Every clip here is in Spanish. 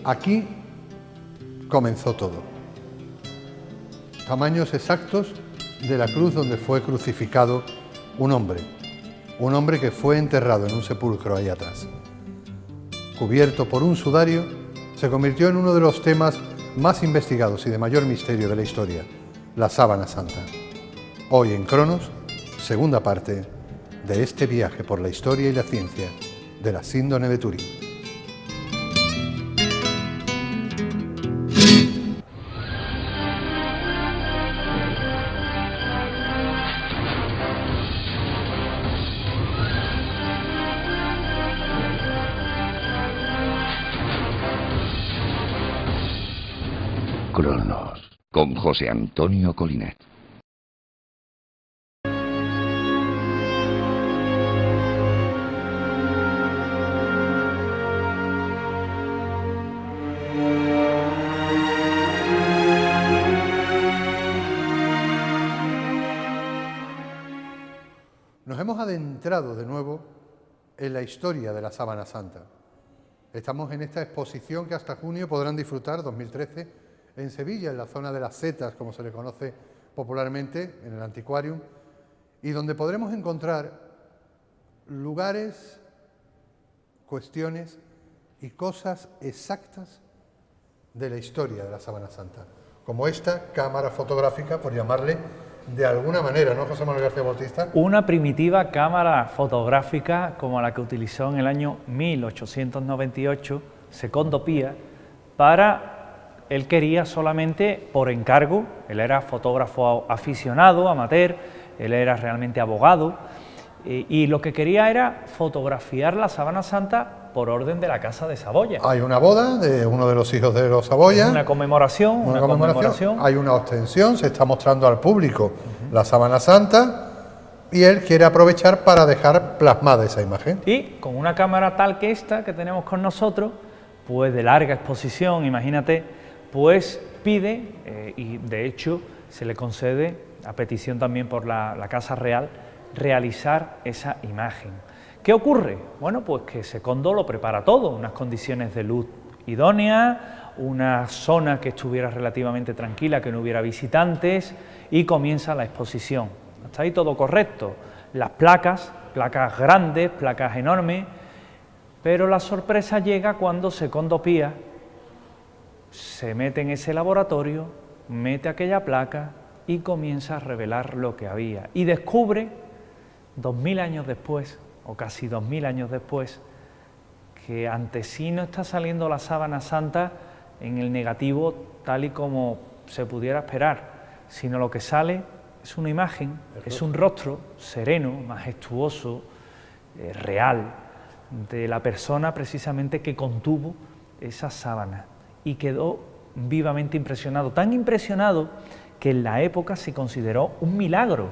Aquí comenzó todo. Tamaños exactos de la cruz donde fue crucificado un hombre que fue enterrado en un sepulcro ahí atrás. Cubierto por un sudario, se convirtió en uno de los temas más investigados y de mayor misterio de la historia, la sábana santa. Hoy en Cronos, segunda parte de este viaje por la historia y la ciencia de la síndrome de Turín. Cronos, con José Antonio Colinet. Nos hemos adentrado de nuevo en la historia de la Sábana Santa. Estamos en esta exposición que hasta junio podrán disfrutar, 2013, en Sevilla, en la zona de las setas, como se le conoce popularmente, en el Antiquarium, y donde podremos encontrar lugares, cuestiones y cosas exactas de la historia de la Sábana Santa, como esta cámara fotográfica, por llamarle de alguna manera, ¿no, José Manuel García Bautista? Una primitiva cámara fotográfica como la que utilizó en el año 1898 Secondo Pía para... Él quería solamente por encargo, él era fotógrafo aficionado, amateur, él era realmente abogado, y lo que quería era fotografiar la Sábana Santa por orden de la Casa de Saboya. Hay una boda de uno de los hijos de los Saboya. Una conmemoración. Hay una ostensión, se está mostrando al público la Sábana Santa y él quiere aprovechar para dejar plasmada esa imagen. Y con una cámara tal que esta que tenemos con nosotros, pues de larga exposición, imagínate, pues pide, y de hecho se le concede, a petición también por la Casa Real, realizar esa imagen. ¿Qué ocurre? Bueno, pues que Secondo lo prepara todo, unas condiciones de luz idóneas, una zona que estuviera relativamente tranquila, que no hubiera visitantes, y comienza la exposición. Hasta ahí todo correcto. Las placas grandes, placas enormes, pero la sorpresa llega cuando Secondo Pía se mete en ese laboratorio, mete aquella placa y comienza a revelar lo que había. Y descubre, 2000 años después, o casi 2000 años después, que ante sí no está saliendo la Sábana Santa en el negativo tal y como se pudiera esperar, sino lo que sale es una imagen, es un rostro sereno, majestuoso, real, de la persona precisamente que contuvo esa sábana. Y quedó vivamente impresionado, tan impresionado que en la época se consideró un milagro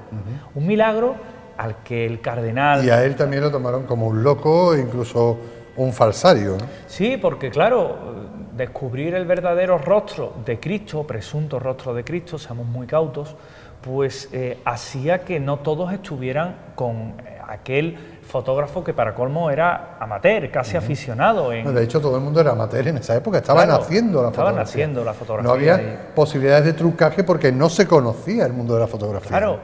al que el cardenal... Y a él también lo tomaron como un loco, incluso un falsario, ¿no? Sí, porque claro, descubrir el verdadero rostro de Cristo, presunto rostro de Cristo, seamos muy cautos, pues hacía que no todos estuvieran con aquel fotógrafo que para colmo era amateur, casi aficionado. De hecho, todo el mundo era amateur en esa época, estaban haciendo la fotografía. No había posibilidades de trucaje porque no se conocía el mundo de la fotografía. Claro.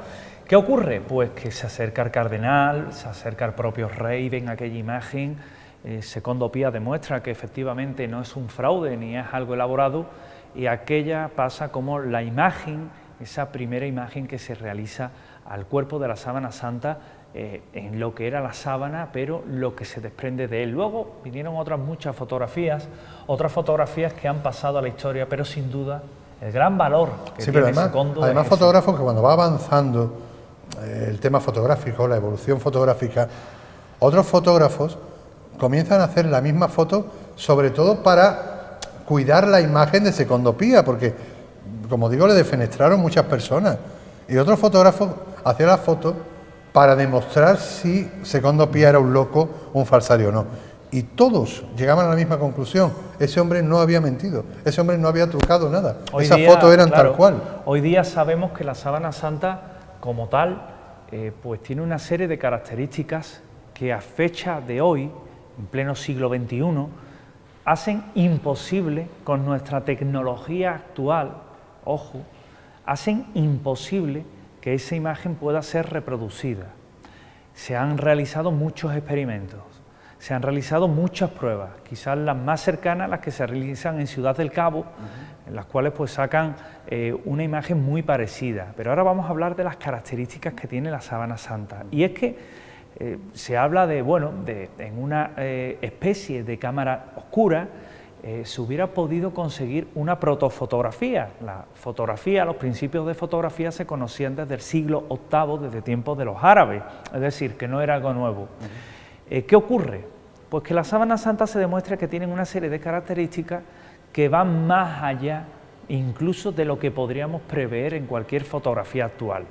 ¿Qué ocurre? Pues que se acerca el cardenal, se acerca el propio rey, ven aquella imagen, Secondo Pía demuestra que efectivamente no es un fraude ni es algo elaborado, y aquella pasa como la imagen, esa primera imagen que se realiza al cuerpo de la Sábana Santa, en lo que era la sábana, pero lo que se desprende de él. Luego vinieron otras muchas fotografías que han pasado a la historia, pero sin duda el gran valor que tiene Secondo. Además fotógrafos que cuando va avanzando el tema fotográfico, la evolución fotográfica, otros fotógrafos comienzan a hacer la misma foto, sobre todo para cuidar la imagen de Secondo Pía, porque, como digo, le defenestraron muchas personas, y otros fotógrafos hacían la foto para demostrar si Secondo Pía era un loco, un falsario o no. Y todos llegaban a la misma conclusión: ese hombre no había mentido, ese hombre no había trucado nada, esas fotos eran tal cual. Hoy día sabemos que la Sábana Santa, como tal, pues tiene una serie de características que a fecha de hoy, en pleno siglo XXI, hacen imposible, con nuestra tecnología actual, ojo, hacen imposible que esa imagen pueda ser reproducida. Se han realizado muchos experimentos, se han realizado muchas pruebas, quizás las más cercanas, las que se realizan en Ciudad del Cabo, en las cuales pues sacan una imagen muy parecida. Pero ahora vamos a hablar de las características que tiene la sábana santa. Y es que se habla de, bueno, en una especie de cámara oscura, se hubiera podido conseguir una protofotografía. La fotografía, los principios de fotografía se conocían desde el siglo VIII, desde tiempos de los árabes, es decir, que no era algo nuevo. ¿Qué ocurre? Pues que las sábanas santas se demuestra que tienen una serie de características que van más allá incluso de lo que podríamos prever en cualquier fotografía actual.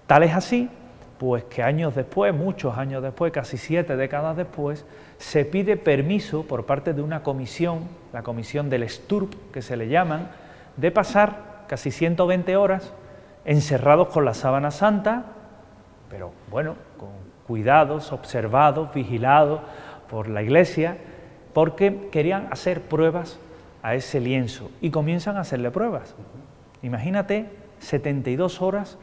Tal es así, pues que años después, muchos años después, casi 7 décadas después, se pide permiso por parte de una comisión, la comisión del STURP, que se le llaman, de pasar casi 120 horas encerrados con la sábana santa, pero bueno, con cuidados, observados, vigilados por la Iglesia, porque querían hacer pruebas a ese lienzo y comienzan a hacerle pruebas. Imagínate 72 horas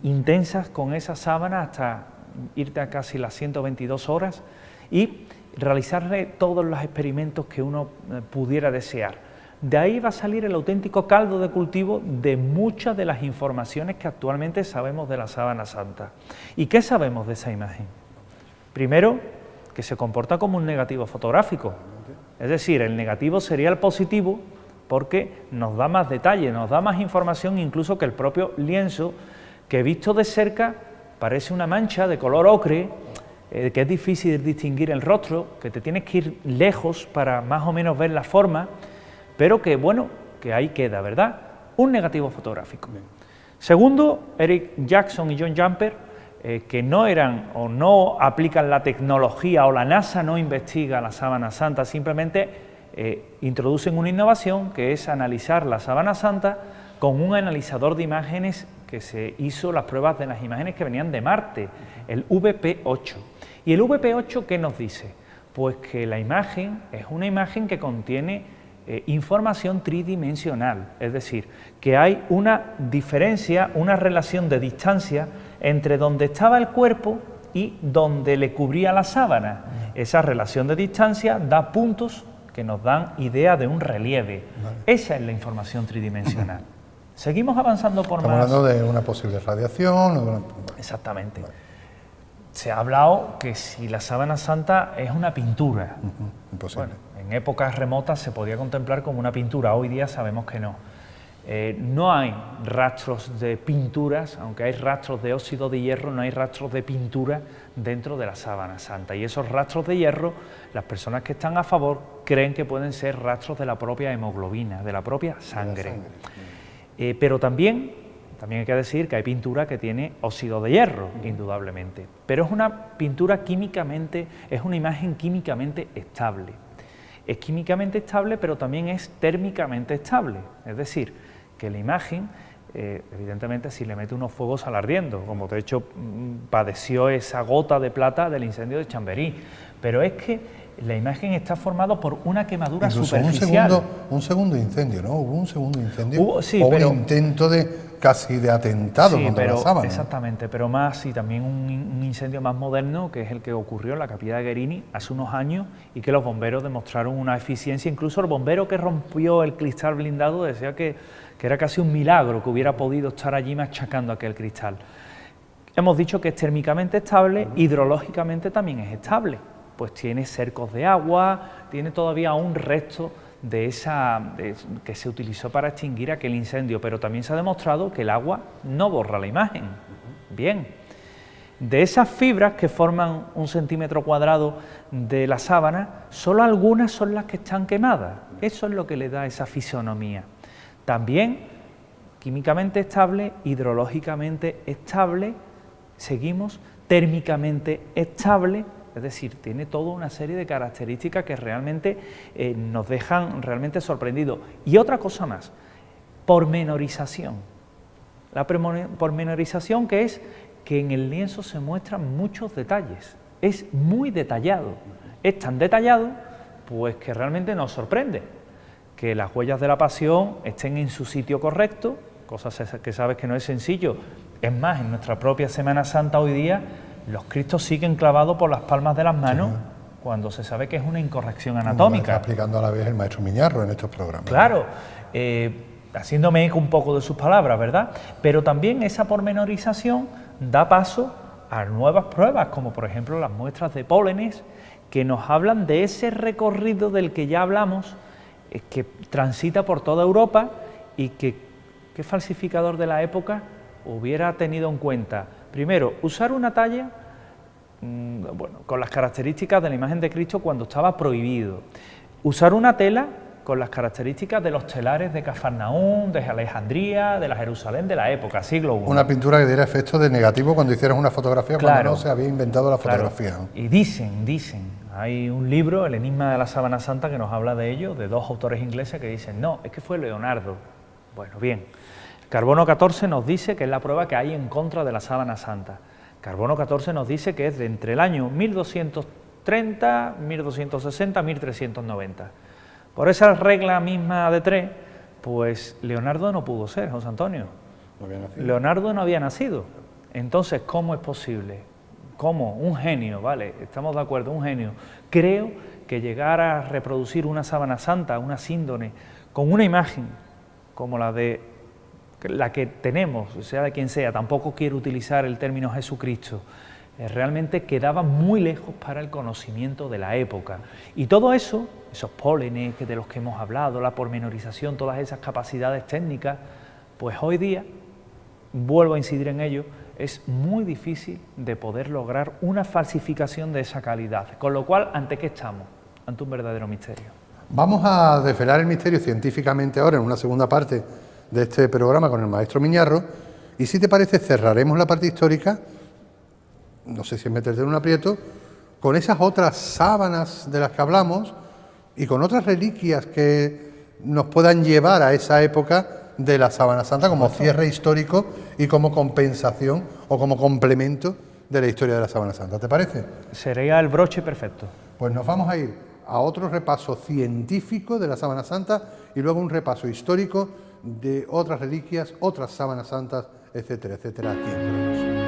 intensas con esa sábana hasta irte a casi las 122 horas y realizarle todos los experimentos que uno pudiera desear. De ahí va a salir el auténtico caldo de cultivo de muchas de las informaciones que actualmente sabemos de la sábana santa. ¿Y qué sabemos de esa imagen? Primero, que se comporta como un negativo fotográfico, es decir, el negativo sería el positivo porque nos da más detalle, nos da más información incluso que el propio lienzo, que visto de cerca parece una mancha de color ocre, que es difícil distinguir el rostro, que te tienes que ir lejos para más o menos ver la forma, pero que bueno, que ahí queda, ¿verdad? Un negativo fotográfico. Segundo, Eric Jackson y John Jumper, que no eran o no aplican la tecnología, o la NASA no investiga la sábana santa, simplemente introducen una innovación que es analizar la sábana santa con un analizador de imágenes que se hizo las pruebas de las imágenes que venían de Marte, el VP8. ¿Y el VP8 qué nos dice? Pues que la imagen es una imagen que contiene información tridimensional, es decir, que hay una diferencia, una relación de distancia entre donde estaba el cuerpo y donde le cubría la sábana. Esa relación de distancia da puntos que nos dan idea de un relieve. Esa es la información tridimensional. Seguimos avanzando por Estamos más... hablando de una posible radiación. O de una... Exactamente. Se ha hablado que si la sábana santa es una pintura. Imposible. Bueno, en épocas remotas se podía contemplar como una pintura, hoy día sabemos que no. No hay rastros de pinturas, aunque hay rastros de óxido de hierro, no hay rastros de pintura dentro de la sábana santa. Y esos rastros de hierro, las personas que están a favor creen que pueden ser rastros de la propia hemoglobina, de la propia sangre. Pero también hay que decir que hay pintura que tiene óxido de hierro, indudablemente. Pero es una pintura químicamente, es una imagen químicamente estable. Es químicamente estable, pero también es térmicamente estable. Es decir, que la imagen, evidentemente, si le mete unos fuegos sale ardiendo, como de hecho padeció esa gota de plata del incendio de Chamberí. Pero es que la imagen está formada por una quemadura incluso superficial. Un segundo incendio, ¿no? Hubo un segundo incendio. Sí, o pero, un intento casi de atentado contra la sábana. Exactamente, pero más, y también un incendio más moderno, que es el que ocurrió en la capilla de Guerini hace unos años, y que los bomberos demostraron una eficiencia. Incluso el bombero que rompió el cristal blindado decía que era casi un milagro que hubiera podido estar allí machacando aquel cristal. Hemos dicho que es térmicamente estable, hidrológicamente también es estable. Pues tiene cercos de agua, tiene todavía un resto de que se utilizó para extinguir aquel incendio, pero también se ha demostrado que el agua no borra la imagen. Bien, de esas fibras que forman 1 centímetro cuadrado de la sábana, solo algunas son las que están quemadas. Eso es lo que le da esa fisonomía. También químicamente estable, hidrológicamente estable, seguimos, térmicamente estable. Es decir, tiene toda una serie de características que realmente nos dejan realmente sorprendidos. Y otra cosa más, pormenorización. La pormenorización, que es que en el lienzo se muestran muchos detalles, es muy detallado. Es tan detallado pues que realmente nos sorprende, que las huellas de la pasión estén en su sitio correcto, cosa que sabes que no es sencillo. Es más, en nuestra propia Semana Santa hoy día, los Cristos siguen clavados por las palmas de las manos, sí, cuando se sabe que es una incorrección anatómica. Está explicando a la vez el maestro Miñarro en estos programas. Claro, haciéndome eco un poco de sus palabras, ¿verdad? Pero también esa pormenorización da paso a nuevas pruebas, como por ejemplo las muestras de pólenes, que nos hablan de ese recorrido del que ya hablamos, que transita por toda Europa y que ¿qué falsificador de la época hubiera tenido en cuenta? Primero, usar una talla con las características de la imagen de Cristo cuando estaba prohibido. Usar una tela con las características de los telares de Cafarnaúm, de Alejandría, de la Jerusalén de la época, siglo I. Una pintura que diera efecto de negativo cuando hicieras una fotografía, claro, cuando no se había inventado la fotografía. Claro. Y dicen, hay un libro, El enigma de la sábana santa, que nos habla de ello, de dos autores ingleses que dicen, no, es que fue Leonardo. Bueno, bien. Carbono 14 nos dice que es la prueba que hay en contra de la sábana santa. Carbono 14 nos dice que es de entre el año 1230, 1260, 1390. Por esa regla misma de 3, pues Leonardo no pudo ser, José Antonio. No había nacido. Leonardo no había nacido. Entonces, ¿cómo es posible? ¿Cómo? Un genio, ¿vale? Estamos de acuerdo, un genio. Creo que llegar a reproducir una sábana santa, una síndone, con una imagen como la que tenemos, sea de quien sea, tampoco quiero utilizar el término Jesucristo, realmente quedaba muy lejos para el conocimiento de la época. Y todo eso, esos pólenes de los que hemos hablado, la pormenorización, todas esas capacidades técnicas, pues hoy día, vuelvo a incidir en ello, es muy difícil de poder lograr una falsificación de esa calidad. Con lo cual, ¿ante qué estamos? Ante un verdadero misterio. Vamos a desvelar el misterio científicamente ahora en una segunda parte de este programa con el maestro Miñarro, y si te parece cerraremos la parte histórica, no sé si es meterte en un aprieto, con esas otras sábanas de las que hablamos y con otras reliquias que nos puedan llevar a esa época de la sábana santa como cierre histórico y como compensación o como complemento de la historia de la sábana santa. ¿Te parece? Sería el broche perfecto. Pues nos vamos a ir a otro repaso científico de la sábana santa y luego un repaso histórico de otras reliquias, otras sábanas santas, etcétera, etcétera, aquí en Cronos.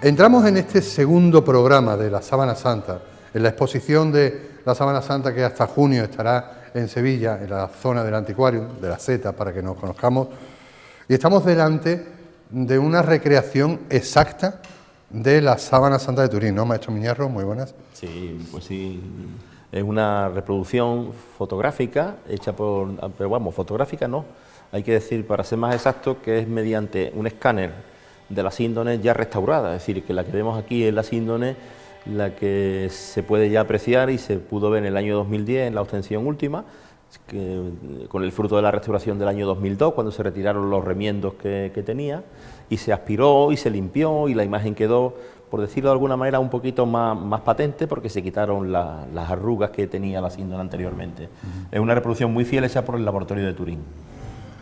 Entramos en este segundo programa de la Sábana Santa, en la exposición de la Sábana Santa que hasta junio estará en Sevilla, en la zona del Antiquarium, de la Z, para que nos conozcamos, y estamos delante de una recreación exacta de la Sábana Santa de Turín, ¿no, maestro Miñarro? Muy buenas. Sí, pues sí, es una reproducción fotográfica hecha pero vamos, fotográfica no, hay que decir, para ser más exacto, que es mediante un escáner de la síndone ya restaurada, es decir, que la que vemos aquí es la síndone, la que se puede ya apreciar y se pudo ver en el año 2010 en la ostensión última, con el fruto de la restauración del año 2002, cuando se retiraron los remiendos que tenía, y se aspiró y se limpió y la imagen quedó, por decirlo de alguna manera, un poquito más patente porque se quitaron las arrugas que tenía la síndone anteriormente. Es una reproducción muy fiel hecha por el laboratorio de Turín.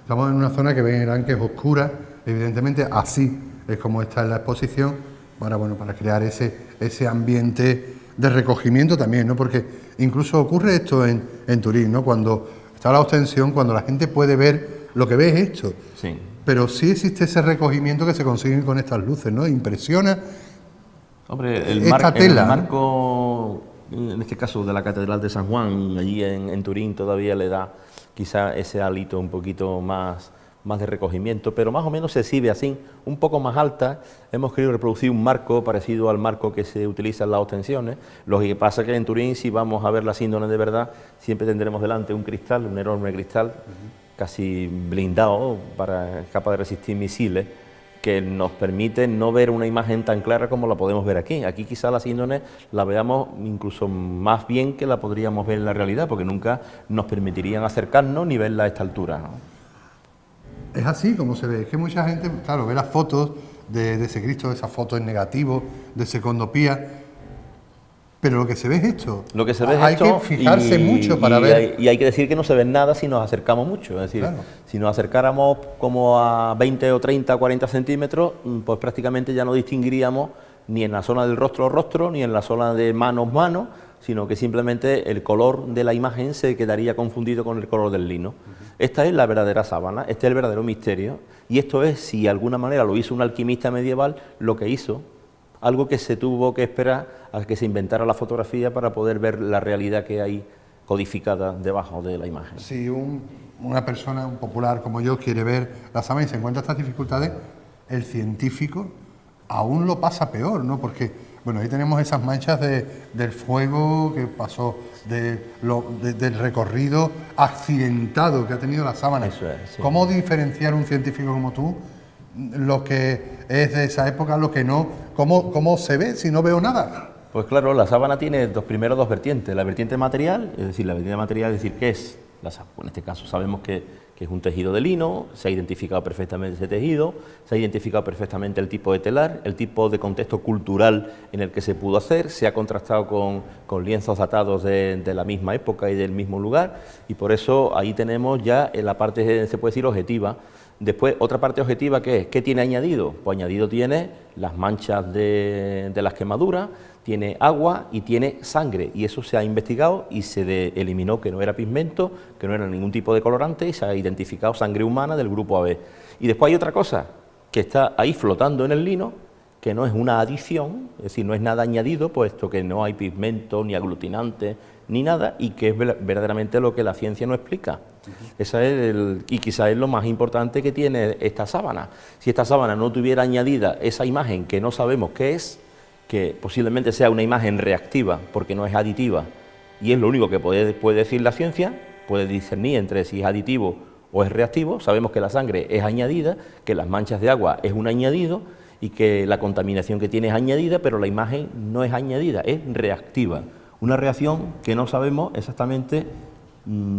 Estamos en una zona que verán que es oscura, evidentemente así es como está en la exposición, para crear ese ambiente de recogimiento también, ¿no? Porque incluso ocurre esto en Turín, ¿no? Cuando está la ostensión, cuando la gente puede ver lo que ve es esto. Sí. Pero sí existe ese recogimiento que se consigue con estas luces, ¿no? Impresiona. Hombre, el marco, en este caso de la Catedral de San Juan, allí en Turín, todavía le da quizá ese hálito un poquito más de recogimiento, pero más o menos se exhibe así, un poco más alta. Hemos querido reproducir un marco parecido al marco que se utiliza en las ostensiones. Lo que pasa es que en Turín, si vamos a ver la síndone de verdad, siempre tendremos delante un cristal, un enorme cristal, casi blindado, capaz de resistir misiles, que nos permite no ver una imagen tan clara como la podemos ver aquí. Aquí quizá la síndone la veamos incluso más bien que la podríamos ver en la realidad, porque nunca nos permitirían acercarnos ni verla a esta altura, ¿no? Es así como se ve, es que mucha gente, claro, ve las fotos de ese Cristo, de esa foto en negativo, de Secondopía. Pero lo que se ve es esto. Lo que se ve es hay esto, que fijarse mucho para ver. Y hay que decir que no se ve nada si nos acercamos mucho. Es decir, claro, si nos acercáramos como a 20 o 30, 40 centímetros, pues prácticamente ya no distinguiríamos ni en la zona del rostro, ni en la zona de manos, sino que simplemente el color de la imagen se quedaría confundido con el color del lino. Esta es la verdadera sábana, este es el verdadero misterio, y esto es, si de alguna manera lo hizo un alquimista medieval, lo que hizo, algo que se tuvo que esperar a que se inventara la fotografía para poder ver la realidad que hay codificada debajo de la imagen. Si una persona, un popular como yo, quiere ver la sábana y se encuentra estas dificultades, el científico aún lo pasa peor, ¿no? Porque, bueno, ahí tenemos esas manchas del fuego que pasó, del recorrido accidentado que ha tenido la sábana. Eso es, sí. ¿Cómo diferenciar un científico como tú lo que es de esa época, lo que no? ¿Cómo se ve si no veo nada? Pues claro, la sábana tiene dos vertientes. La vertiente material, ¿qué es? En este caso sabemos que es un tejido de lino, se ha identificado perfectamente ese tejido, se ha identificado perfectamente el tipo de telar, el tipo de contexto cultural en el que se pudo hacer, se ha contrastado con lienzos datados de la misma época y del mismo lugar, y por eso ahí tenemos ya la parte, se puede decir, objetiva. Después, otra parte objetiva, ¿qué es? ¿Qué tiene añadido? Pues añadido tiene las manchas de las quemaduras, tiene agua y tiene sangre, y eso se ha investigado y se eliminó que no era pigmento, que no era ningún tipo de colorante, y se ha identificado sangre humana del grupo AB. Y después hay otra cosa que está ahí flotando en el lino, que no es una adición, es decir, no es nada añadido, puesto que no hay pigmento, ni aglutinante, ni nada, y que es verdaderamente lo que la ciencia no explica. Esa es y quizás es lo más importante que tiene esta sábana. Si esta sábana no tuviera añadida esa imagen que no sabemos qué es, que posiblemente sea una imagen reactiva porque no es aditiva, y es lo único que puede decir la ciencia, puede discernir entre si es aditivo o es reactivo. Sabemos que la sangre es añadida, que las manchas de agua es un añadido y que la contaminación que tiene es añadida, pero la imagen no es añadida, es reactiva. Una reacción que no sabemos exactamente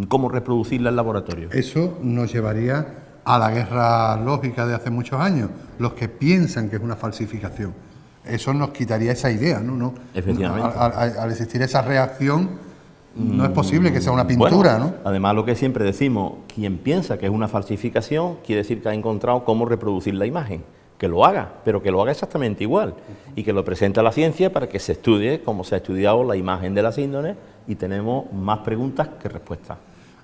cómo reproducirla en laboratorio. Eso nos llevaría a la guerra lógica de hace muchos años, los que piensan que es una falsificación. Eso nos quitaría esa idea, ¿no? Efectivamente. Al existir esa reacción, no es posible que sea una pintura, bueno, ¿no? Además, lo que siempre decimos, quien piensa que es una falsificación, quiere decir que ha encontrado cómo reproducir la imagen. Que lo haga, pero que lo haga exactamente igual, y que lo presente a la ciencia para que se estudie como se ha estudiado la imagen de la síndrome, y tenemos más preguntas que respuestas.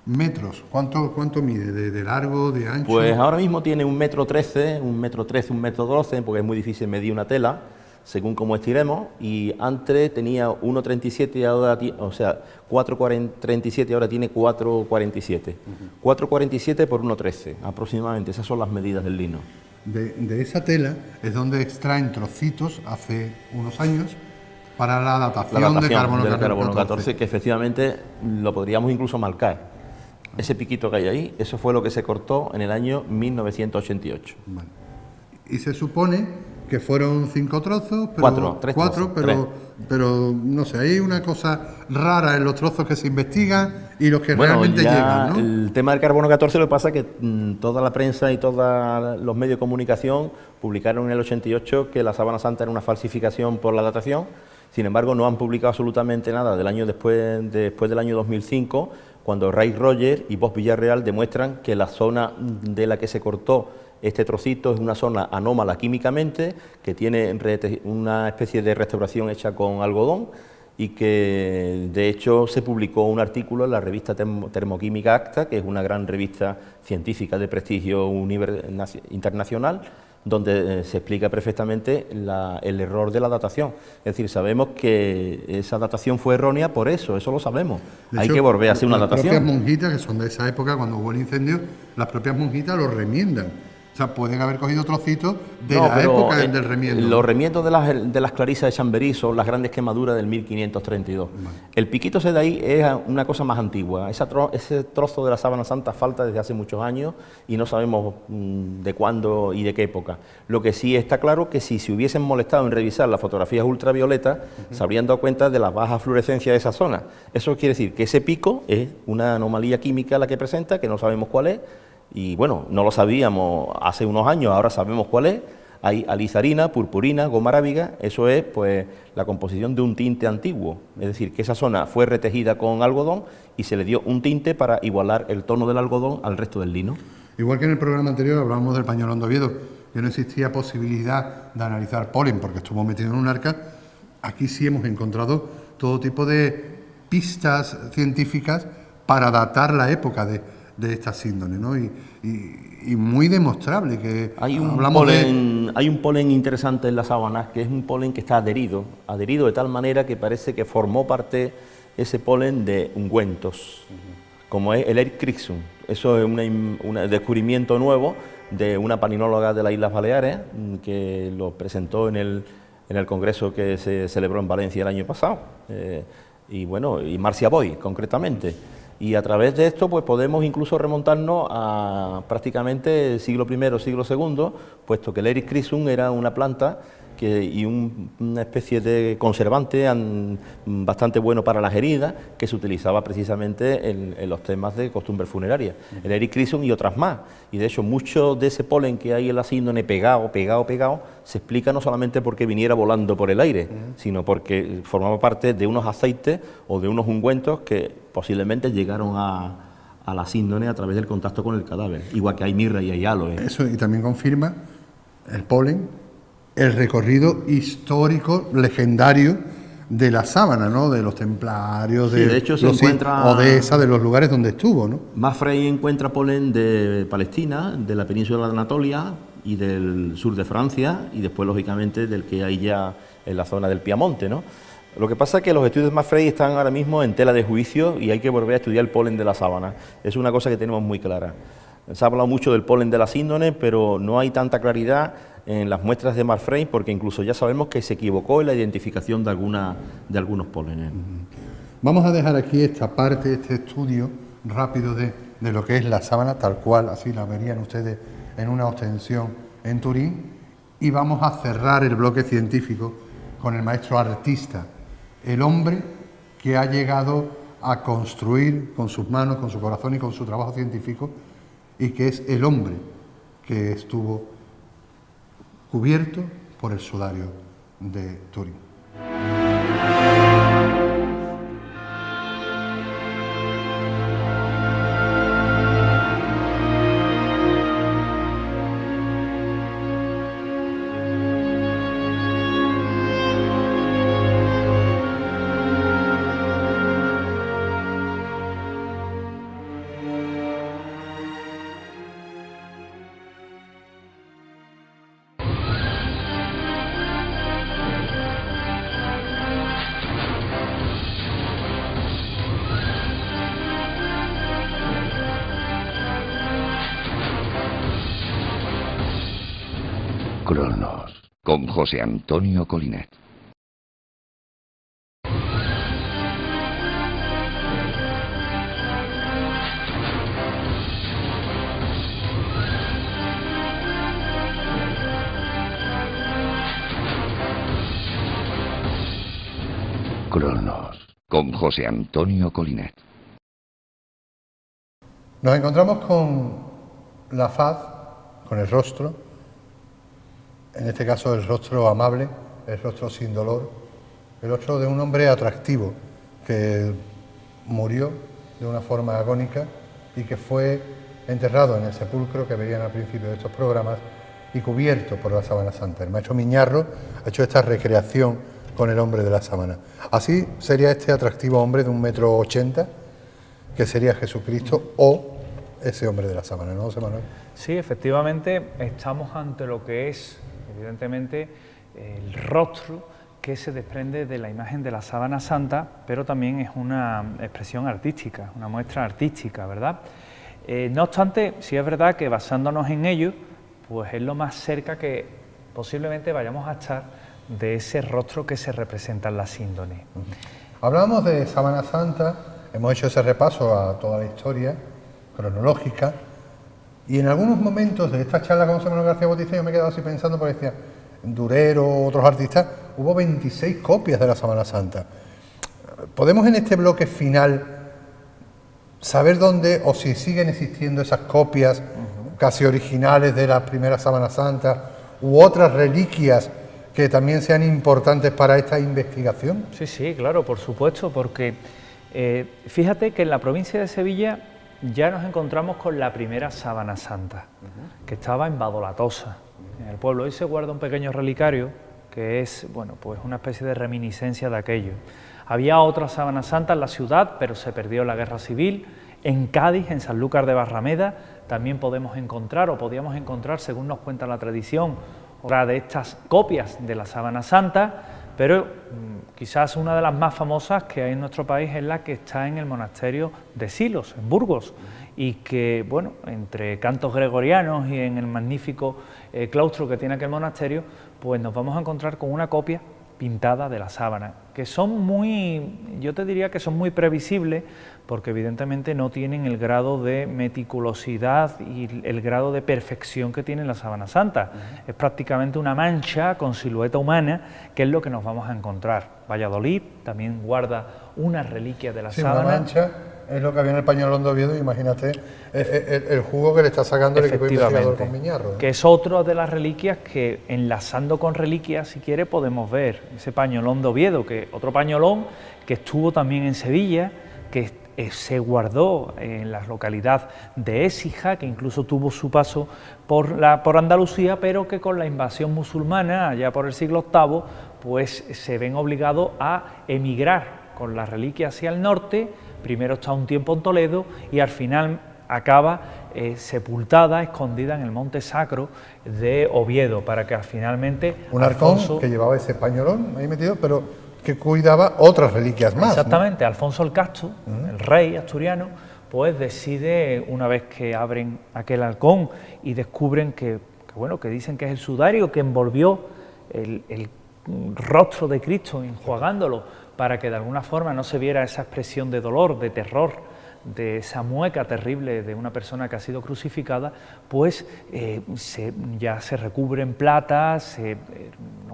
Metros, ¿cuánto mide? ¿De largo, de ancho? Pues ahora mismo tiene 1,13 m, 1,12 m, porque es muy difícil medir una tela, según cómo estiremos, y antes tenía 1,37, ahora, o sea, 4,37, ahora tiene 4,47. 4,47 por 1,13 aproximadamente, esas son las medidas del lino. De esa tela es donde extraen trocitos hace unos años para la datación de carbono 14, que efectivamente lo podríamos incluso marcar. Ese piquito que hay ahí, eso fue lo que se cortó en el año 1988. Vale. Y se supone que fueron 5 trozos, pero pero no sé, hay una cosa rara en los trozos que se investigan y los que realmente llegan, ¿no? El tema del carbono 14, lo que pasa es que toda la prensa y todos los medios de comunicación publicaron en el 88 que la Sábana Santa era una falsificación por la datación. Sin embargo, no han publicado absolutamente nada del año después del año 2005, cuando Ray Roger y Bosch Villarreal demuestran que la zona de la que se cortó este trocito es una zona anómala químicamente, que tiene una especie de restauración hecha con algodón, y que de hecho se publicó un artículo en la revista Termoquímica Acta, que es una gran revista científica de prestigio internacional, donde se explica perfectamente el error de la datación. Es decir, sabemos que esa datación fue errónea por eso lo sabemos. Hay que volver a hacer una datación. Las propias monjitas, que son de esa época, cuando hubo el incendio, las propias monjitas lo remiendan. O sea, pueden haber cogido trocitos de la época del remiendo. Los remiendos de las clarisas de Chamberí son las grandes quemaduras del 1532. Vale. El piquito ese de ahí es una cosa más antigua. Ese trozo de la Sábana Santa falta desde hace muchos años y no sabemos de cuándo y de qué época. Lo que sí está claro que si se hubiesen molestado en revisar las fotografías ultravioletas, se habrían dado cuenta de la baja fluorescencia de esa zona. Eso quiere decir que ese pico es una anomalía química la que presenta, que no sabemos cuál es. Y bueno, no lo sabíamos hace unos años, ahora sabemos cuál es. Hay alizarina, purpurina, goma arábiga, eso es pues la composición de un tinte antiguo, es decir, que esa zona fue retejida con algodón y se le dio un tinte para igualar el tono del algodón al resto del lino. Igual que en el programa anterior hablábamos del pañolón de Oviedo, que no existía posibilidad de analizar polen porque estuvo metido en un arca, aquí sí hemos encontrado todo tipo de pistas científicas para datar la época de esta síndone, ¿no? Y muy demostrable que hay un polen interesante en las sábanas, que es un polen que está adherido de tal manera que parece que formó parte ese polen de ungüentos, como es el Erik Krixum. Eso es un descubrimiento nuevo de una palinóloga de las Islas Baleares que lo presentó en el congreso que se celebró en Valencia el año pasado, y Marcia Boy concretamente. Y a través de esto pues podemos incluso remontarnos a prácticamente siglo I, siglo II, puesto que el Erik Krixum era una planta y una especie de conservante bastante bueno para las heridas, que se utilizaba precisamente en los temas de costumbres funerarias. El Erik Krixum y otras más. Y de hecho mucho de ese polen que hay en la síndone pegado, se explica no solamente porque viniera volando por el aire, sino porque formaba parte de unos aceites o de unos ungüentos que posiblemente llegaron a la síndone a través del contacto con el cadáver, igual que hay mirra y hay aloe. Eso, y también confirma el polen el recorrido histórico, legendario de la sábana, ¿no? De los templarios, de hecho se encuentra Odesa, de los lugares donde estuvo, ¿no? Maffrey encuentra polen de Palestina, de la península de Anatolia y del sur de Francia, y después, lógicamente, del que hay ya en la zona del Piamonte, ¿no? Lo que pasa es que los estudios de Maffrey están ahora mismo en tela de juicio y hay que volver a estudiar el polen de la sábana. Es una cosa que tenemos muy clara. Se ha hablado mucho del polen de la síndone, pero no hay tanta claridad en las muestras de Maffrey, porque incluso ya sabemos que se equivocó en la identificación de algunos pólenes. Vamos a dejar aquí esta parte, este estudio rápido de lo que es la sábana, tal cual, así la verían ustedes en una ostensión en Turín, y vamos a cerrar el bloque científico con el maestro artista, el hombre que ha llegado a construir con sus manos, con su corazón y con su trabajo científico, y que es el hombre que estuvo cubierto por el sudario de Turín. Cronos, con José Antonio Colinet. Cronos, con José Antonio Colinet. Nos encontramos con la faz, con el rostro, en este caso el rostro amable, el rostro sin dolor, el rostro de un hombre atractivo que murió de una forma agónica y que fue enterrado en el sepulcro que veían al principio de estos programas y cubierto por la sábana santa. El maestro Miñarro ha hecho esta recreación con el hombre de la sábana. Así sería este atractivo hombre de 1,80 m, que sería Jesucristo o ese hombre de la sábana, ¿no, José Manuel? Sí, efectivamente, estamos ante lo que es, evidentemente, el rostro que se desprende de la imagen de la sábana santa, pero también es una expresión artística, una muestra artística, ¿verdad? No obstante, sí es verdad que basándonos en ello, pues es lo más cerca que posiblemente vayamos a estar de ese rostro que se representa en la síndone. Hablábamos de sábana santa, hemos hecho ese repaso a toda la historia cronológica, y en algunos momentos de esta charla con José Manuel García Bautista yo me he quedado así pensando, porque decía, Durero, otros artistas, hubo 26 copias de la sábana santa. ¿Podemos en este bloque final saber dónde o si siguen existiendo esas copias casi originales de las primeras sábanas santas, u otras reliquias que también sean importantes para esta investigación? Sí, sí, claro, por supuesto, porque fíjate que en la provincia de Sevilla ya nos encontramos con la primera sábana santa, que estaba en Badolatosa, en el pueblo. Hoy se guarda un pequeño relicario que es, bueno, pues una especie de reminiscencia de aquello. Había otra sábana santa en la ciudad, pero se perdió en la guerra civil. En Cádiz, en Sanlúcar de Barrameda, también podemos encontrar, o podíamos encontrar, según nos cuenta la tradición, otra de estas copias de la sábana santa, pero quizás una de las más famosas que hay en nuestro país es la que está en el monasterio de Silos, en Burgos, y que, bueno, entre cantos gregorianos y en el magnífico claustro que tiene aquel monasterio, pues nos vamos a encontrar con una copia pintada de la sábana, que son muy, yo te diría que son muy previsibles, porque evidentemente no tienen el grado de meticulosidad y el grado de perfección que tiene la sábana santa. Es prácticamente una mancha con silueta humana, que es lo que nos vamos a encontrar. Valladolid también guarda una reliquia de la sábana. Una mancha es lo que había en el pañolón de Oviedo, imagínate el jugo que le está sacando el equipo investigador con Miñarro, ¿eh? Que es otra de las reliquias que, enlazando con reliquias, si quiere, podemos ver. Ese pañolón de Oviedo, que otro pañolón que estuvo también en Sevilla, que se guardó en la localidad de Écija, que incluso tuvo su paso por Andalucía, pero que con la invasión musulmana, allá por el siglo VIII, pues se ven obligados a emigrar con la reliquia hacia el norte. Primero está un tiempo en Toledo y al final acaba sepultada, escondida en el Monte Sacro de Oviedo, para que finalmente... Un arcón que llevaba ese pañolón ahí metido, pero que cuidaba otras reliquias más. Exactamente, ¿no? Alfonso el Casto, el rey asturiano, pues decide, una vez que abren aquel halcón y descubren que dicen que es el sudario que envolvió el rostro de Cristo, enjuagándolo, para que de alguna forma no se viera esa expresión de dolor, de terror, de esa mueca terrible de una persona que ha sido crucificada, pues ya se recubre en plata, se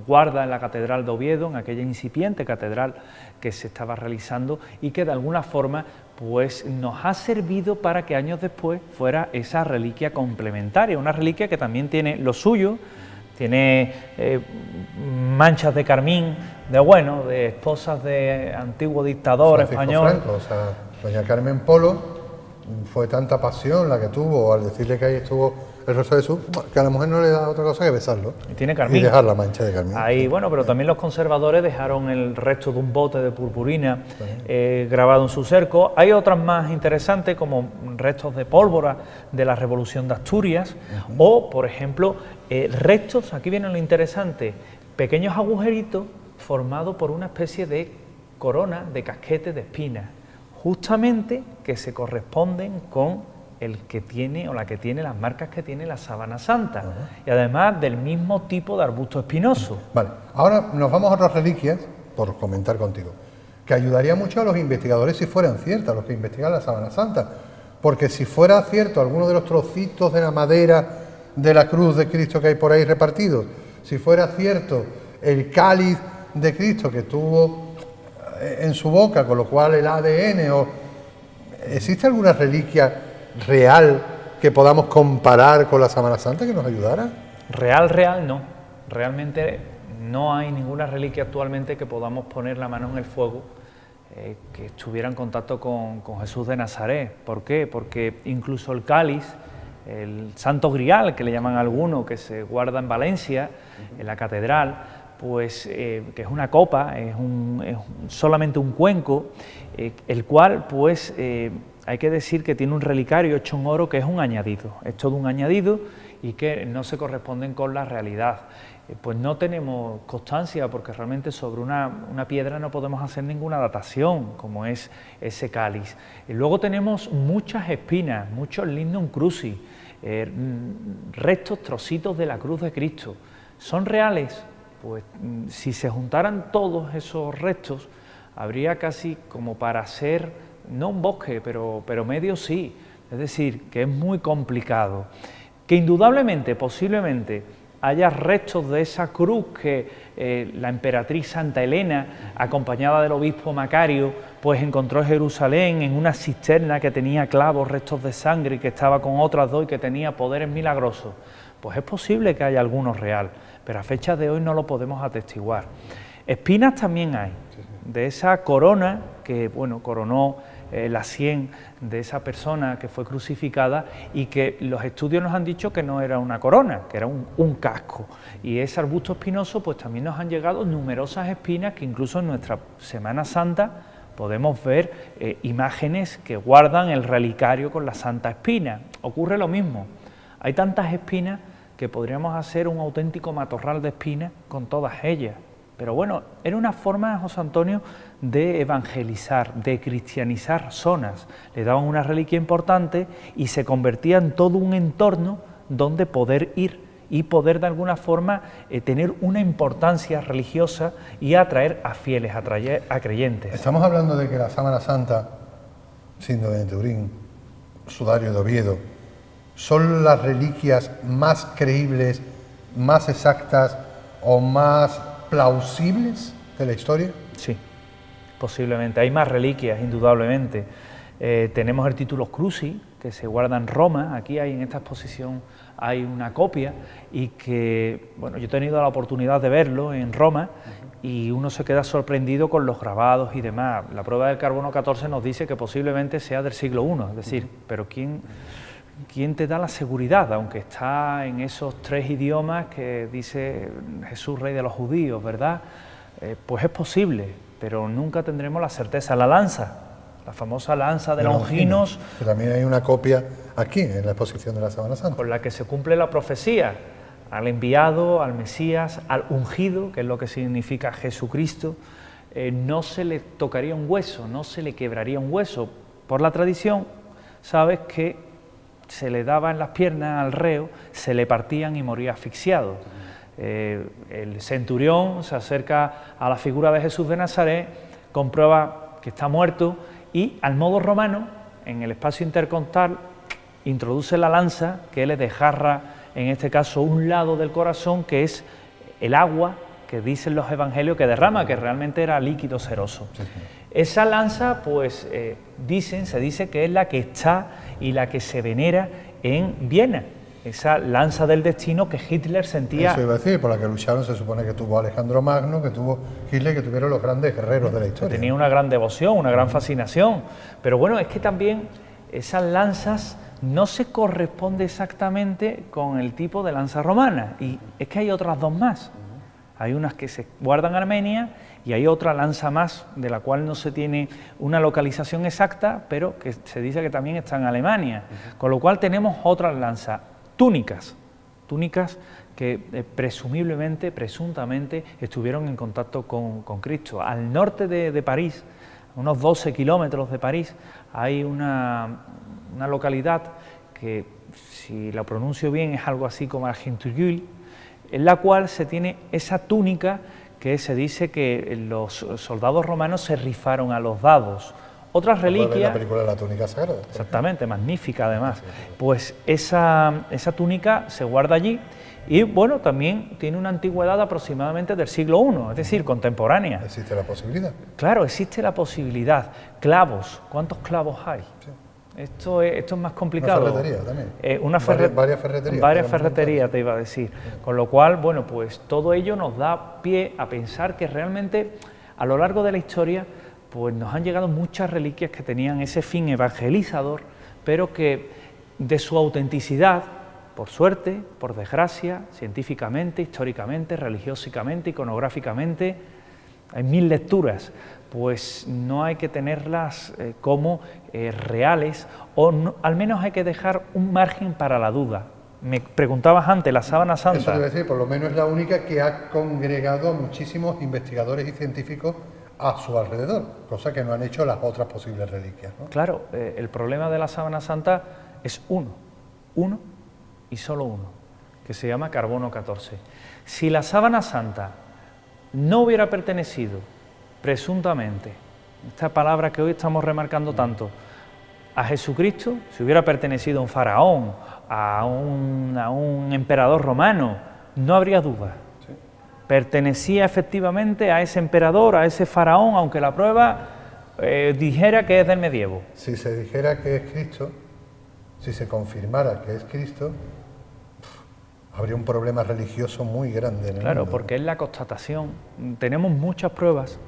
guarda en la catedral de Oviedo, en aquella incipiente catedral que se estaba realizando y que de alguna forma pues nos ha servido para que años después fuera esa reliquia complementaria, una reliquia que también tiene lo suyo. Tiene manchas de carmín, de esposas de antiguo dictador español. Franco, o sea, doña Carmen Polo, fue tanta pasión la que tuvo al decirle que ahí estuvo el rostro de Jesús, que a la mujer no le da otra cosa que besarlo. Y tiene carmín. Y dejar la mancha de carmín. Ahí, bueno, pero también los conservadores dejaron el resto de un bote de purpurina grabado en su cerco. Hay otras más interesantes, como restos de pólvora de la Revolución de Asturias, o, por ejemplo, restos, aquí viene lo interesante, pequeños agujeritos formados por una especie de corona de casquete de espinas, justamente que se corresponden con el que tiene o la que tiene las marcas que tiene la sábana santa, y además del mismo tipo de arbusto espinoso. Vale, ahora nos vamos a otras reliquias, por comentar contigo, que ayudaría mucho a los investigadores si fueran ciertas, los que investigan la sábana santa, porque si fuera cierto alguno de los trocitos de la madera de la cruz de Cristo que hay por ahí repartidos, si fuera cierto el cáliz de Cristo que tuvo en su boca, con lo cual el ADN, o ¿existe alguna reliquia real que podamos comparar con la sábana santa que nos ayudara? Real no. Realmente no hay ninguna reliquia actualmente que podamos poner la mano en el fuego que estuviera en contacto con Jesús de Nazaret. ¿Por qué? Porque incluso el cáliz, el Santo Grial, que le llaman algunos, que se guarda en Valencia, en la catedral, pues que es una copa, es solamente un cuenco, el cual pues hay que decir que tiene un relicario hecho en oro que es un añadido, es todo un añadido y que no se corresponden con la realidad. Pues no tenemos constancia porque realmente sobre una piedra no podemos hacer ninguna datación como es ese cáliz. Y luego tenemos muchas espinas, muchos lignum crucis, restos, trocitos de la cruz de Cristo. ¿Son reales? Pues si se juntaran todos esos restos, habría casi como para hacer, no un bosque, pero medio sí. Es decir, que es muy complicado. Que indudablemente, posiblemente, haya restos de esa cruz que la emperatriz Santa Elena, acompañada del obispo Macario, pues encontró Jerusalén en una cisterna que tenía clavos, restos de sangre y que estaba con otras dos y que tenía poderes milagrosos. Pues es posible que haya alguno real, pero a fecha de hoy no lo podemos atestiguar. Espinas también hay, de esa corona que, bueno, coronó la sien de esa persona que fue crucificada y que los estudios nos han dicho que no era una corona, que era un casco. Y ese arbusto espinoso, pues también nos han llegado numerosas espinas que incluso en nuestra Semana Santa podemos ver imágenes que guardan el relicario con la Santa Espina. Ocurre lo mismo, hay tantas espinas que podríamos hacer un auténtico matorral de espinas con todas ellas. Pero bueno, era una forma, José Antonio, de evangelizar, de cristianizar zonas. Le daban una reliquia importante y se convertía en todo un entorno donde poder ir y poder de alguna forma tener una importancia religiosa y atraer a fieles, a creyentes. Estamos hablando de que la Sábana Santa, síndrome de Turín, sudario de Oviedo, son las reliquias más creíbles, más exactas o más plausibles de la historia. Sí, posiblemente. Hay más reliquias, indudablemente. Tenemos el Titulus Crucis, que se guarda en Roma. Aquí hay, en esta exposición, hay una copia y que, bueno, yo he tenido la oportunidad de verlo en Roma y uno se queda sorprendido con los grabados y demás. La prueba del carbono 14 nos dice que posiblemente sea del siglo I, es decir, pero ¿quién te da la seguridad? Aunque está en esos 3 idiomas que dice Jesús, Rey de los Judíos, ¿verdad? Pues es posible, pero nunca tendremos la certeza. La lanza, la famosa lanza de Longinos, que también hay una copia aquí, en la exposición de la Sábana Santa, con la que se cumple la profecía al enviado, al Mesías, al ungido, que es lo que significa Jesucristo. No se le tocaría un hueso, no se le quebraría un hueso. Por la tradición, sabes que se le daba en las piernas al reo, se le partían y moría asfixiado. El centurión se acerca a la figura de Jesús de Nazaret, comprueba que está muerto y, al modo romano, en el espacio intercostal, introduce la lanza que le desgarra, en este caso, un lado del corazón, que es el agua que dicen los evangelios que derrama, que realmente era líquido ceroso. Esa lanza, pues, se dice que es la que está y la que se venera en Viena, esa lanza del destino que Hitler sentía. Eso iba a decir, por la que lucharon, se supone que tuvo Alejandro Magno, que tuvo Hitler, que tuvieron los grandes guerreros de la historia. Tenía una gran devoción, una gran fascinación, pero bueno, es que también esas lanzas no se corresponde exactamente con el tipo de lanza romana, y es que hay otras dos más. Hay unas que se guardan en Armenia y hay otra lanza más, de la cual no se tiene una localización exacta, pero que se dice que también está en Alemania. Con lo cual tenemos otras lanzas, túnicas que presuntamente estuvieron en contacto con Cristo. Al norte de París, a unos 12 kilómetros de París, hay una localidad que, si la pronuncio bien, es algo así como Argenteuil, en la cual se tiene esa túnica que se dice que los soldados romanos se rifaron a los dados. Otras reliquias... La película La túnica sagrada. Exactamente, magnífica además. Pues esa túnica se guarda allí y, bueno, también tiene una antigüedad aproximadamente del siglo I, es decir, contemporánea. ¿Existe la posibilidad? Claro, existe la posibilidad. Clavos, ¿cuántos clavos hay? Sí. Esto es más complicado. Una ferretería también. Varias ferreterías. Varias ferreterías, te iba a decir. Con lo cual, bueno, pues todo ello nos da pie a pensar que realmente a lo largo de la historia pues nos han llegado muchas reliquias que tenían ese fin evangelizador, pero que de su autenticidad, por suerte, por desgracia, científicamente, históricamente, religiosamente, iconográficamente, hay 1000 lecturas, pues no hay que tenerlas como reales, o no, al menos hay que dejar un margen para la duda. Me preguntabas antes, la Sábana Santa... Eso debe decir, por lo menos es la única que ha congregado a muchísimos investigadores y científicos a su alrededor, cosa que no han hecho las otras posibles reliquias, ¿no? Claro, el problema de la Sábana Santa es uno y solo uno, que se llama carbono 14. Si la Sábana Santa no hubiera pertenecido, presuntamente, esta palabra que hoy estamos remarcando tanto, a Jesucristo, si hubiera pertenecido a un faraón, a un emperador romano, no habría duda. Pertenecía efectivamente a ese emperador, a ese faraón, aunque la prueba dijera que es del medievo. Si se dijera que es Cristo, si se confirmara que es Cristo, habría un problema religioso muy grande en el Claro, mundo. porque es la constatación. Tenemos muchas pruebas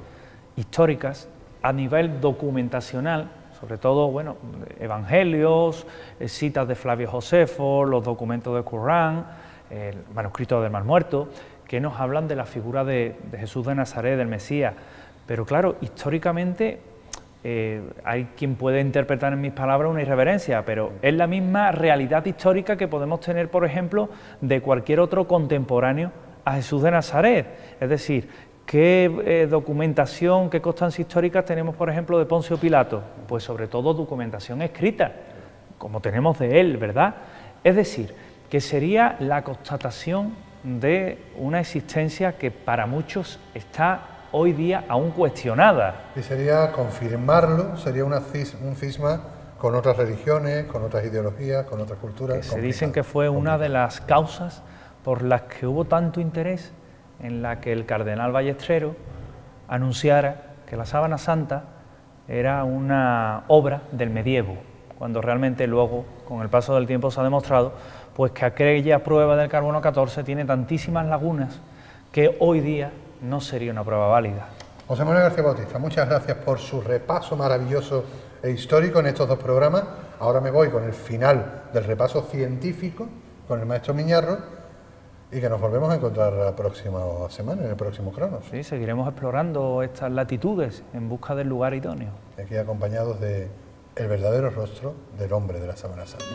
históricas a nivel documentacional, sobre todo, bueno, evangelios, citas de Flavio Josefo, los documentos del Corán, el manuscrito del Mar Muerto, que nos hablan de la figura de Jesús de Nazaret, del Mesías. Pero claro, históricamente hay quien puede interpretar en mis palabras una irreverencia, pero es la misma realidad histórica que podemos tener, por ejemplo, de cualquier otro contemporáneo a Jesús de Nazaret. Es decir, ¿qué documentación, qué constancia histórica tenemos, por ejemplo, de Poncio Pilato? Pues sobre todo documentación escrita, como tenemos de él, ¿verdad? Es decir, que sería la constatación de una existencia que para muchos está hoy día aún cuestionada. Y sería confirmarlo, sería un cisma con otras religiones, con otras ideologías, con otras culturas. Que se dicen que fue una de las causas por las que hubo tanto interés en la que el cardenal Ballestrero anunciara que la Sábana Santa era una obra del medievo, cuando realmente luego, con el paso del tiempo, se ha demostrado pues que aquella prueba del carbono 14 tiene tantísimas lagunas que hoy día no sería una prueba válida. José Manuel García Bautista, muchas gracias por su repaso maravilloso e histórico en estos dos programas. Ahora me voy con el final del repaso científico con el maestro Miñarro y que nos volvemos a encontrar la próxima semana, en el próximo Cronos. Sí, seguiremos explorando estas latitudes en busca del lugar idóneo. Aquí acompañados de el verdadero rostro del hombre de la Sábana Santa.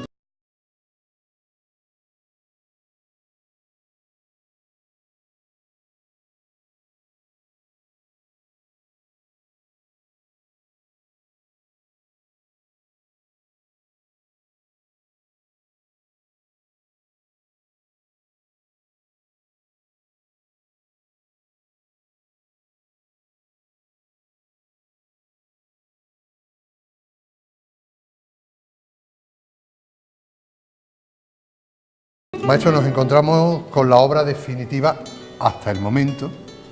Maestro, nos encontramos con la obra definitiva hasta el momento,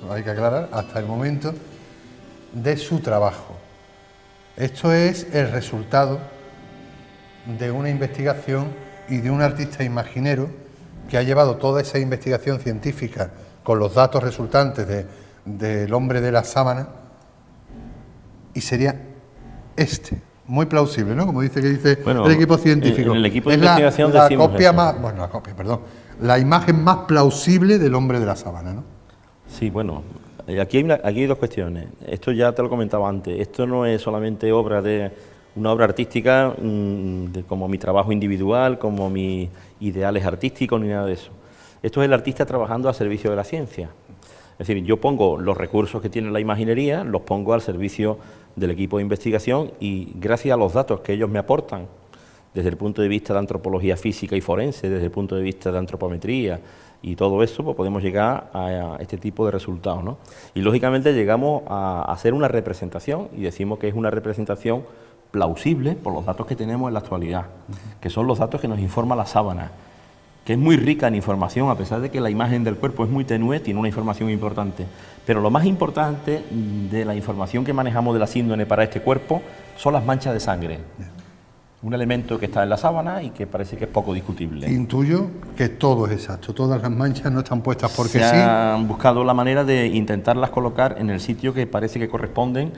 hay que aclarar, hasta el momento de su trabajo. Esto es el resultado de una investigación y de un artista imaginero que ha llevado toda esa investigación científica con los datos resultantes del hombre de la sábana, y sería muy plausible, ¿no? Como dice el equipo científico. En el equipo de es investigación la decimos copia eso. más, bueno, la imagen más plausible del hombre de la sábana, ¿no? Sí, bueno, aquí hay dos cuestiones. Esto ya te lo comentaba antes. Esto no es solamente una obra artística como mi trabajo individual, como mis ideales artísticos, ni nada de eso. Esto es el artista trabajando al servicio de la ciencia. Es decir, yo pongo los recursos que tiene la imaginería, los pongo al servicio del equipo de investigación y gracias a los datos que ellos me aportan, desde el punto de vista de antropología física y forense, desde el punto de vista de antropometría y todo eso, pues podemos llegar a este tipo de resultados, ¿no? Y lógicamente llegamos a hacer una representación y decimos que es una representación plausible por los datos que tenemos en la actualidad, que son los datos que nos informa la sábana, que es muy rica en información, a pesar de que la imagen del cuerpo es muy tenue, tiene una información importante. Pero lo más importante de la información que manejamos de la síndrome para este cuerpo son las manchas de sangre. Un elemento que está en la sábana y que parece que es poco discutible. Intuyo que todo es exacto, todas las manchas no están puestas porque Se sí. han buscado la manera de intentarlas colocar en el sitio que parece que corresponden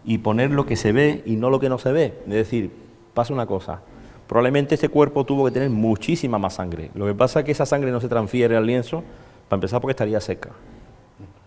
y poner lo que se ve y no lo que no se ve. Es decir, pasa una cosa. Probablemente este cuerpo tuvo que tener muchísima más sangre. Lo que pasa es que esa sangre no se transfiere al lienzo, para empezar porque estaría seca.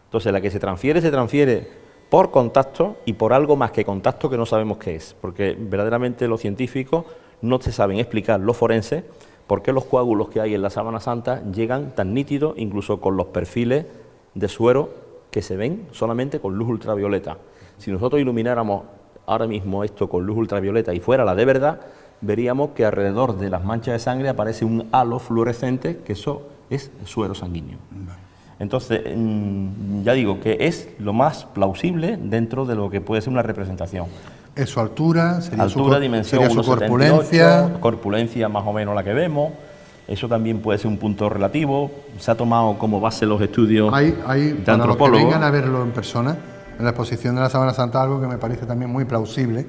Entonces la que se transfiere por contacto y por algo más que contacto que no sabemos qué es. Porque verdaderamente los científicos no se saben explicar, los forenses, por qué los coágulos que hay en la sábana santa llegan tan nítidos, incluso con los perfiles de suero que se ven solamente con luz ultravioleta. Si nosotros ilumináramos ahora mismo esto con luz ultravioleta y fuera la de verdad, veríamos que alrededor de las manchas de sangre aparece un halo fluorescente, que eso es suero sanguíneo. Entonces, ya digo que es lo más plausible dentro de lo que puede ser una representación. Es su altura, sería dimensión, sería su corpulencia. Corpulencia más o menos la que vemos. Eso también puede ser un punto relativo. Se ha tomado como base los estudios de para antropólogos. los que vengan a verlo en persona, en la exposición de la Sábana Santa algo que me parece también muy plausible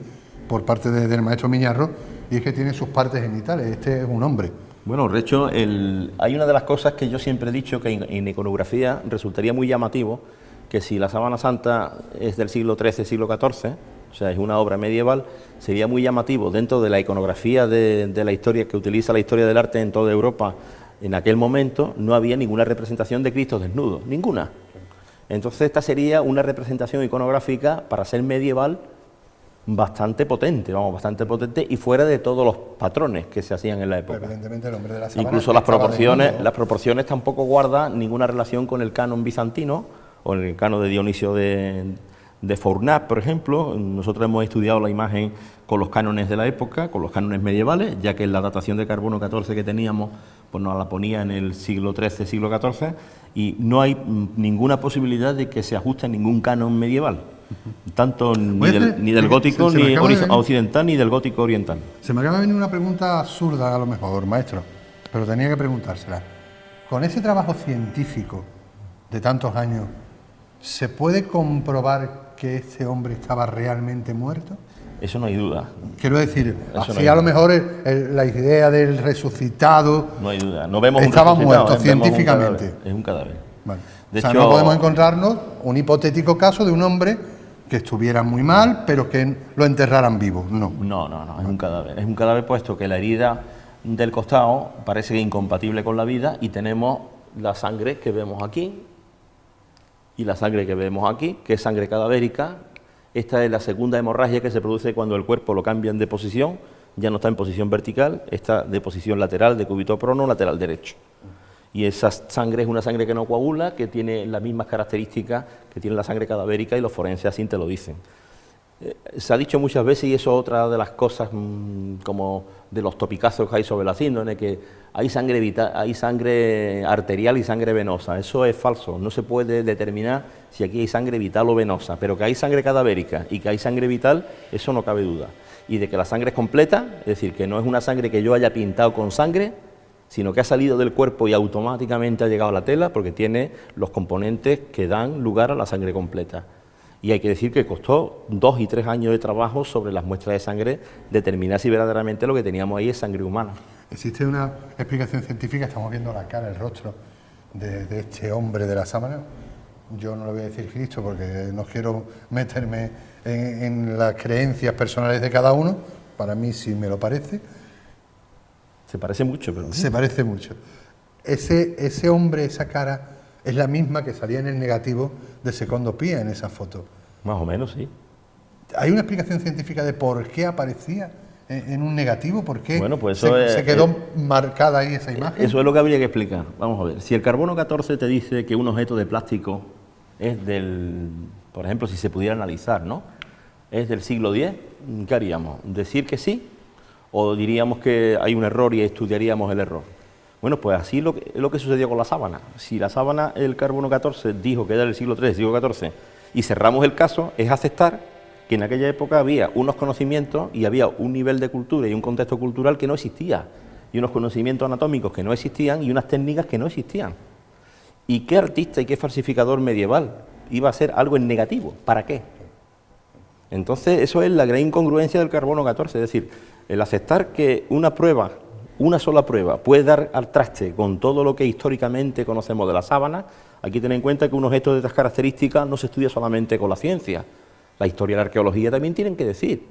por parte del maestro Miñarro, y es que tiene sus partes genitales. Este es un hombre. Bueno, de hecho, hay una de las cosas que yo siempre he dicho, que en iconografía resultaría muy llamativo, que si la Sábana Santa es del siglo XIII, siglo XIV, o sea, es una obra medieval, sería muy llamativo dentro de la iconografía de la historia que utiliza la historia del arte en toda Europa. En aquel momento no había ninguna representación de Cristo desnudo, ninguna. Entonces esta sería una representación iconográfica, para ser medieval, bastante potente, bastante potente, y fuera de todos los patrones que se hacían en la época. Pero evidentemente el hombre de la sábana, incluso las proporciones tampoco guardan ninguna relación con el canon bizantino o el canon de Dionisio de Fournas, por ejemplo. Nosotros hemos estudiado la imagen con los cánones de la época, con los cánones medievales, ya que la datación de carbono 14 que teníamos pues nos la ponía en el siglo XIII, siglo XIV, y no hay ninguna posibilidad de que se ajuste a ningún canon medieval, tanto ni del gótico ni occidental, ni del gótico oriental. Se me acaba de venir una pregunta absurda, a lo mejor, maestro, pero tenía que preguntársela. Con ese trabajo científico de tantos años, ¿se puede comprobar que este hombre estaba realmente muerto? Eso no hay duda. Quiero decir, así a lo mejor la idea del resucitado... No hay duda, no vemos estaba muerto científicamente. Es un cadáver. Vale. O sea, no podemos encontrarnos un hipotético caso de un hombre que estuviera muy mal, pero que lo enterraran vivo. No, es un cadáver. Es un cadáver puesto que la herida del costado parece que es incompatible con la vida, y tenemos la sangre que vemos aquí y la sangre que vemos aquí, que es sangre cadavérica. Esta es la segunda hemorragia que se produce cuando el cuerpo lo cambian de posición, ya no está en posición vertical, está de posición lateral, de cúbito prono, lateral derecho. Y esa sangre es una sangre que no coagula, que tiene las mismas características que tiene la sangre cadavérica, y los forenses así te lo dicen. Se ha dicho muchas veces, y eso es otra de las cosas como de los topicazos que hay sobre la síndrome, que hay sangre arterial y sangre venosa. Eso es falso, no se puede determinar si aquí hay sangre vital o venosa, pero que hay sangre cadavérica y que hay sangre vital, eso no cabe duda. Y de que la sangre es completa, es decir, que no es una sangre que yo haya pintado con sangre, sino que ha salido del cuerpo y automáticamente ha llegado a la tela, porque tiene los componentes que dan lugar a la sangre completa. Y hay que decir que costó 2 y 3 años de trabajo sobre las muestras de sangre determinar si verdaderamente lo que teníamos ahí es sangre humana. Existe una explicación científica, estamos viendo la cara, el rostro de este hombre de la sábana. Yo no le voy a decir Cristo porque no quiero meterme en las creencias personales de cada uno. Para mí sí me lo parece. Se parece mucho, pero... Se parece mucho. Ese hombre, esa cara, es la misma que salía en el negativo de Secondo Pia en esa foto. Más o menos, sí. ¿Hay una explicación científica de por qué aparecía en un negativo? ¿Por qué se quedó marcada ahí esa imagen? Eso es lo que habría que explicar. Vamos a ver. Si el carbono 14 te dice que un objeto de plástico es del... Por ejemplo, si se pudiera analizar, ¿no? Es del siglo X, ¿qué haríamos? ¿Decir que sí? ¿O diríamos que hay un error y estudiaríamos el error? Bueno, pues así es lo que sucedió con la sábana. Si la sábana, el carbono 14, dijo que era del siglo III, siglo XIV, y cerramos el caso, es aceptar que en aquella época había unos conocimientos y había un nivel de cultura y un contexto cultural que no existía, y unos conocimientos anatómicos que no existían y unas técnicas que no existían. ¿Y qué artista y qué falsificador medieval iba a hacer algo en negativo? ¿Para qué? Entonces, eso es la gran incongruencia del carbono 14, es decir, el aceptar que una prueba, una sola prueba, puede dar al traste con todo lo que históricamente conocemos de la sábana. Aquí ten en cuenta que un objeto de estas características no se estudia solamente con la ciencia, la historia y la arqueología también tienen que decir.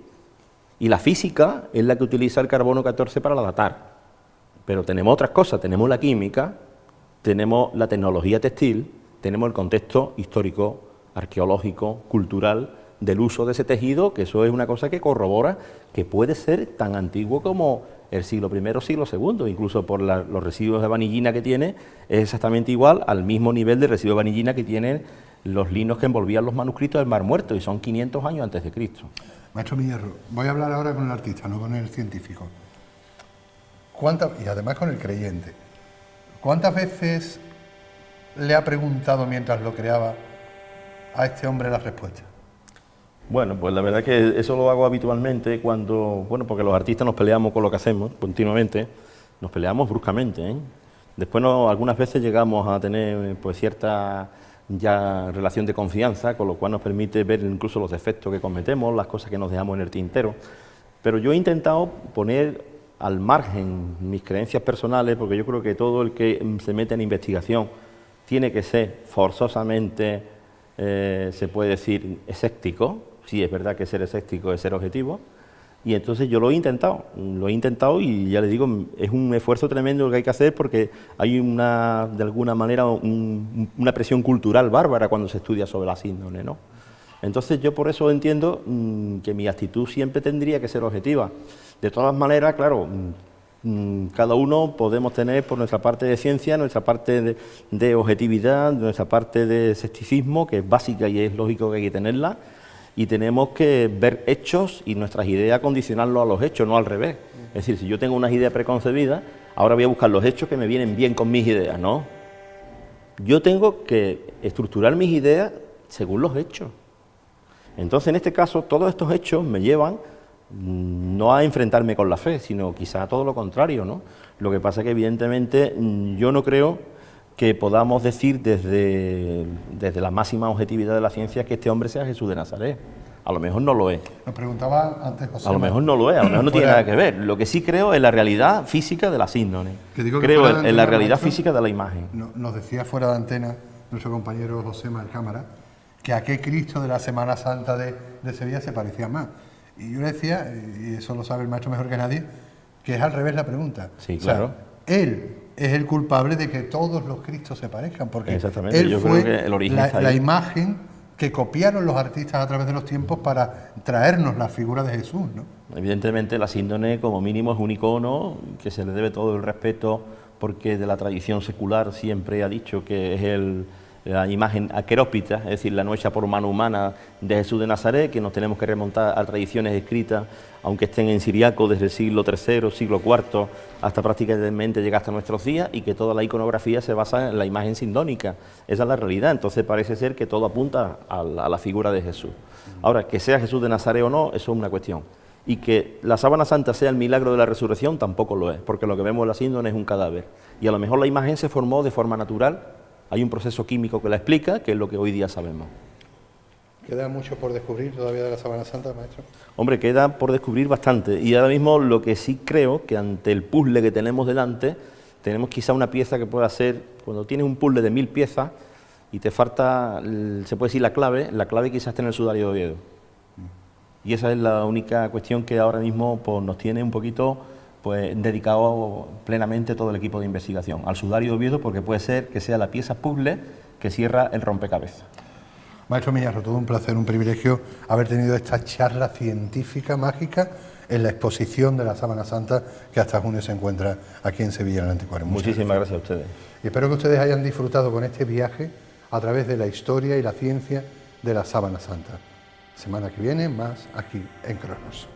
Y la física es la que utiliza el carbono 14 para datar. Pero tenemos otras cosas, tenemos la química, tenemos la tecnología textil, tenemos el contexto histórico, arqueológico, cultural, del uso de ese tejido, que eso es una cosa que corrobora que puede ser tan antiguo como el siglo I o siglo II, incluso por los residuos de vanillina que tiene, es exactamente igual al mismo nivel de residuo de vanillina que tienen los linos que envolvían los manuscritos del Mar Muerto, y son 500 años antes de Cristo. Maestro Miñarro, voy a hablar ahora con el artista, no con el científico. Y además con el creyente. ¿Cuántas veces le ha preguntado mientras lo creaba a este hombre la respuesta? Bueno, pues la verdad que eso lo hago habitualmente cuando, bueno, porque los artistas nos peleamos con lo que hacemos continuamente, nos peleamos bruscamente, ¿eh? Después algunas veces llegamos a tener pues cierta ya relación de confianza, con lo cual nos permite ver incluso los defectos que cometemos, las cosas que nos dejamos en el tintero. Pero yo he intentado poner al margen mis creencias personales, porque yo creo que todo el que se mete en investigación tiene que ser forzosamente, se puede decir, escéptico. Sí, es verdad que ser escéptico es ser objetivo. Y entonces yo lo he intentado y ya les digo, es un esfuerzo tremendo lo que hay que hacer, porque hay de alguna manera una presión cultural bárbara cuando se estudia sobre la síndrome, ¿no? Entonces yo por eso entiendo que mi actitud siempre tendría que ser objetiva. De todas maneras, claro, cada uno podemos tener por nuestra parte de ciencia, nuestra parte de objetividad, nuestra parte de escepticismo, que es básica y es lógico que hay que tenerla, y tenemos que ver hechos y nuestras ideas condicionarlos a los hechos, no al revés. Es decir, si yo tengo unas ideas preconcebidas, ahora voy a buscar los hechos que me vienen bien con mis ideas, ¿no? Yo tengo que estructurar mis ideas según los hechos. Entonces, en este caso, todos estos hechos me llevan no a enfrentarme con la fe, sino quizá a todo lo contrario, ¿no? Lo que pasa es que, evidentemente, yo no creo que podamos decir desde la máxima objetividad de la ciencia que este hombre sea Jesús de Nazaret. A lo mejor no lo es. Nos preguntaba antes José. A lo mejor no lo es, a lo mejor no tiene nada que ver. Lo que sí creo es la realidad física de la síndrome. Creo en la realidad física de la imagen. Nos decía fuera de antena nuestro compañero José Mal Cámara que a qué Cristo de la Semana Santa de Sevilla se parecía más. Y yo le decía, y eso lo sabe el maestro mejor que nadie, que es al revés la pregunta. Sí, claro. O sea, él es el culpable de que todos los Cristos se parezcan, porque exactamente. él yo fue creo que el origen la imagen que copiaron los artistas a través de los tiempos para traernos la figura de Jesús, ¿no? Evidentemente la síndrome como mínimo es un icono que se le debe todo el respeto, porque de la tradición secular siempre ha dicho que es la imagen aquerópita, es decir, la no hecha por mano humana de Jesús de Nazaret, que nos tenemos que remontar a tradiciones escritas, aunque estén en siriaco desde el siglo III, siglo IV, hasta prácticamente llegar hasta nuestros días, y que toda la iconografía se basa en la imagen sindónica. Esa es la realidad. Entonces parece ser que todo apunta a la figura de Jesús. Ahora, que sea Jesús de Nazaret o no, eso es una cuestión. Y que la sábana santa sea el milagro de la resurrección, tampoco lo es, porque lo que vemos en la síndrome es un cadáver. Y a lo mejor la imagen se formó de forma natural. Hay un proceso químico que la explica, que es lo que hoy día sabemos. ¿Queda mucho por descubrir todavía de la Sábana Santa, maestro? Hombre, queda por descubrir bastante. Y ahora mismo lo que sí creo, que ante el puzzle que tenemos delante, tenemos quizá una pieza que pueda ser, cuando tienes un puzzle de 1000 piezas y te falta, se puede decir la clave quizás está en el sudario de Oviedo. Y esa es la única cuestión que ahora mismo pues, nos tiene un poquito dedicado plenamente todo el equipo de investigación al sudario de Oviedo, porque puede ser que sea la pieza puzzle que cierra el rompecabezas. Maestro Miñarro, todo un placer, un privilegio haber tenido esta charla científica mágica en la exposición de la Sábana Santa que hasta junio se encuentra aquí en Sevilla, en el Anticuario. Muchísimas gracias a ustedes. Y espero que ustedes hayan disfrutado con este viaje a través de la historia y la ciencia de la Sábana Santa. Semana que viene, más aquí en Cronos.